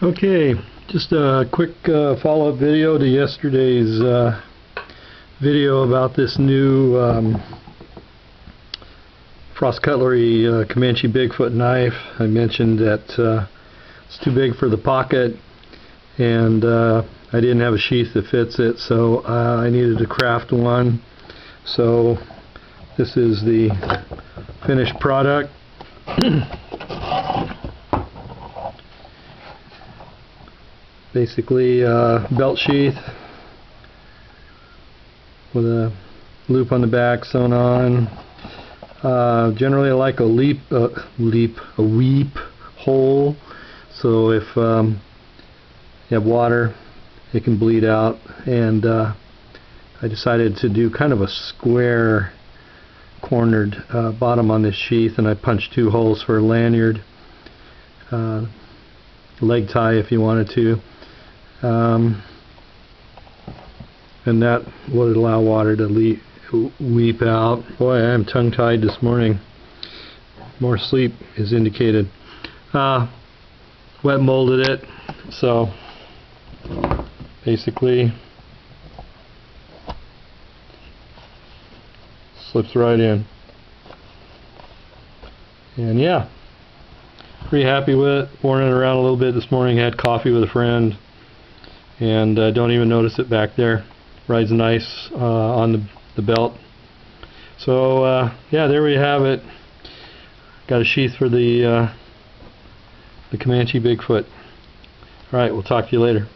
Okay, just a quick follow-up video to yesterday's video about this new Frost Cutlery Commanche Bigfoot knife. I mentioned that it's too big for the pocket, and I didn't have a sheath that fits it, so I needed to craft one. So this is the finished product. Basically belt sheath with a loop on the back sewn on. Generally I like a weep hole, so if you have water it can bleed out, and I decided to do kind of a square cornered bottom on this sheath, and I punched 2 holes for a lanyard, leg tie if you wanted to. And that would allow water to weep out. Boy, I am tongue-tied this morning. More sleep is indicated. Wet molded it, so basically slips right in. And yeah, pretty happy with it. Worn it around a little bit this morning. Had coffee with a friend, and don't even notice it back there. Rides nice on the belt. So yeah, there we have it. Got a sheath for the Commanche Bigfoot. Alright, we'll talk to you later.